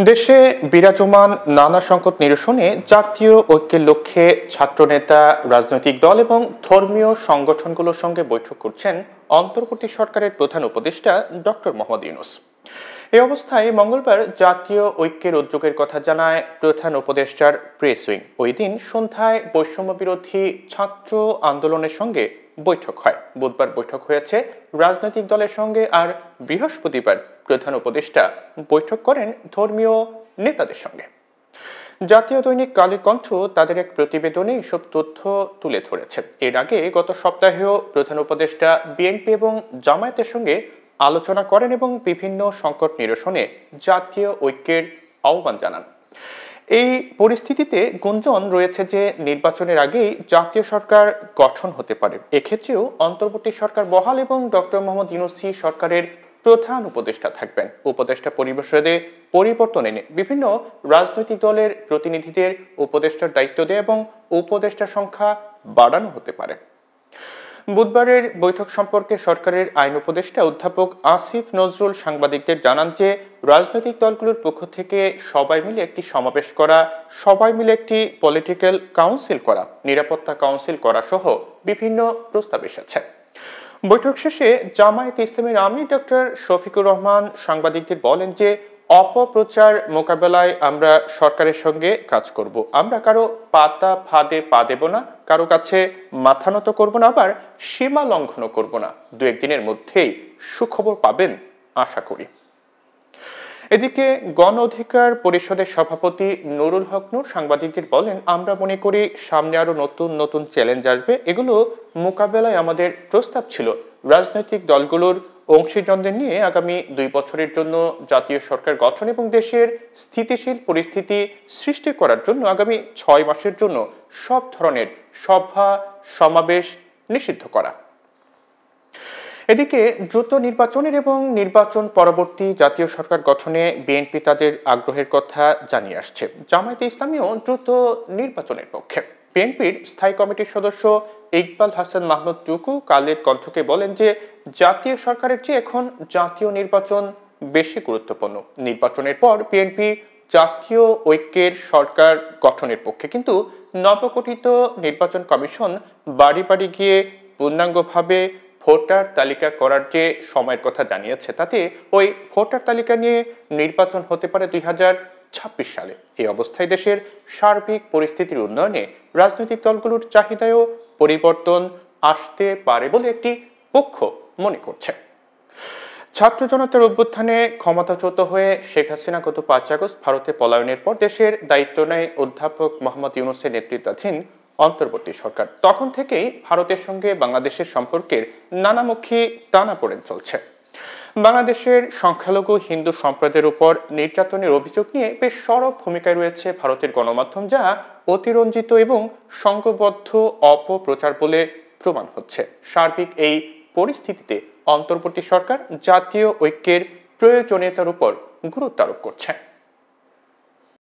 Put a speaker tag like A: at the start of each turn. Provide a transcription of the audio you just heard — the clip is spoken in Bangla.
A: দেশে বিরাজমান নানা সংকট নিরসনে জাতীয় ঐক্যের লক্ষ্যে ছাত্রনেতা, রাজনৈতিক দল এবং ধর্মীয় সংগঠনগুলোর সঙ্গে বৈঠক করছেন অন্তর্বর্তী সরকারের প্রধান উপদেষ্টা ডক্টর মোহাম্মদ ইউনূস। এই অবস্থায় মঙ্গলবার জাতীয় ঐক্যের উদ্যোগের কথা জানায় প্রধান উপদেষ্টার প্রেস উইং। ওই দিন সন্ধ্যায় বৈষম্য বিরোধী ছাত্র আন্দোলনের সঙ্গে বৈঠক হয়। বুধবার বৈঠক হয়েছে রাজনৈতিক দলের সঙ্গে, আর বৃহস্পতিবার প্রধান উপদেষ্টা বৈঠক করেন ধর্মীয় নেতাদের সঙ্গে। জাতীয় দৈনিক কালের কণ্ঠ তাদের এক প্রতিবেদনে এসব তথ্য তুলে ধরেছে। এর আগে গত সপ্তাহেও প্রধান উপদেষ্টা বিএনপি এবং জামায়াতের সঙ্গে আলোচনা করেন এবং বিভিন্ন সংকট নিরসনে জাতীয় ঐক্যের আহ্বান জানান। এই পরিস্থিতিতে গুঞ্জন রয়েছে যে নির্বাচনের আগেই জাতীয় সরকার গঠন হতে পারে। এক্ষেত্রেও অন্তর্বর্তী সরকার বহাল এবং ডক্টর মোহাম্মদ ইউনূসই সরকারের প্রধান উপদেষ্টা থাকবেন। উপদেষ্টা পরিষদে পরিবর্তন এনে বিভিন্ন রাজনৈতিক দলের প্রতিনিধিদের উপদেষ্টার দায়িত্ব দেয় এবং উপদেষ্টার সংখ্যা বাড়ানো হতে পারে। বুধবারের বৈঠক সম্পর্কে সরকারের আইন উপদেষ্টা অধ্যাপক আসিফ নজরুল সাংবাদিকদের জানান যে রাজনৈতিক দলগুলোর পক্ষ থেকে সবাই মিলে একটি সমাবেশ করা, সবাই মিলে একটি পলিটিক্যাল কাউন্সিল করা, নিরাপত্তা কাউন্সিল করা সহ বিভিন্ন প্রস্তাব এসেছে। বৈঠক শেষে জামায়াতে ইসলামীর আমির ডক্টর শফিকুর রহমান সাংবাদিকদের বলেন যে অপপ্রচার মোকাবেলায় আমরা সরকারের সঙ্গে কাজ করব। আমরা কারো পাতা ফাঁদে পা দেব না, কারো কাছে মাথা নত করব না, আবার সীমা লঙ্ঘনও করব না। দু একদিনের মধ্যেই সুখবর পাবেন আশা করি। এদিকে গণ অধিকার পরিষদের সভাপতি নুরুল হক নূর সাংবাদিকদের বলেন, আমরা মনে করি সামনে আরো নতুন নতুন চ্যালেঞ্জ আসবে। এগুলো মোকাবেলায় আমাদের প্রস্তাব ছিল রাজনৈতিক দলগুলোর অংশীজনদের নিয়ে আগামী 2 বছরের জন্য জাতীয় সরকার গঠন এবং দেশের স্থিতিশীল পরিস্থিতি সৃষ্টি করার জন্য আগামী 6 মাসের জন্য সব ধরনের সভা সমাবেশ নিষিদ্ধ করা। এদিকে দ্রুত নির্বাচনের এবং নির্বাচন পরবর্তী জাতীয় সরকার গঠনে বিএনপি তাদের আগ্রহের কথা জানিয়ে আসছে। জামায়াতে ইসলামীও দ্রুত নির্বাচনের পক্ষে। বিএনপির স্থায়ী কমিটির সদস্য ইকবাল হাসান মাহমুদ টুকু কালের কণ্ঠকে বলেন যে জাতীয় সরকারের চেয়ে এখন জাতীয় নির্বাচন বেশি গুরুত্বপূর্ণ। নির্বাচনের পর বিএনপি জাতীয় ঐক্যের সরকার গঠনের পক্ষে, কিন্তু নবগঠিত নির্বাচন কমিশন বাড়ি বাড়ি গিয়ে পূর্ণাঙ্গভাবে ভোটার তালিকা করার যে সময়ের কথা জানিয়েছে, তাতে ওই ভোটার তালিকা নিয়ে নির্বাচন হতে পারে 2026 সালে। এই অবস্থায় দেশের সার্বিক পরিস্থিতির উন্নয়নে রাজনৈতিক দলগুলোর চাহিদায়ও পরিবর্তন আসতে পারে বলে একটি পক্ষ মনে করছে। ছাত্র জনতার অভ্যুত্থানে ক্ষমতাচ্যুত হয়ে শেখ হাসিনা গত 5 আগস্ট ভারতে পলায়নের পর দেশের দায়িত্ব নেয় অধ্যাপক মোহাম্মদ ইউনূসের নেতৃত্বাধীন অন্তর্বর্তী সরকার। তখন থেকেই ভারতের সঙ্গে বাংলাদেশের সম্পর্কের নানামুখী টানাপোড়েন চলছে। বাংলাদেশের সংখ্যালঘু হিন্দু সম্প্রদায়ের উপর নির্যাতনের অভিযোগ নিয়ে বেশ সরব ভূমিকায় রয়েছে ভারতের গণমাধ্যম, যা অতিরঞ্জিত এবং সংঘবদ্ধ অপপ্রচার বলে প্রমাণ হচ্ছে। সার্বিক এই পরিস্থিতিতে অন্তর্বর্তী সরকার জাতীয় ঐক্যের প্রয়োজনীয়তার উপর গুরুত্ব আরোপ করছে।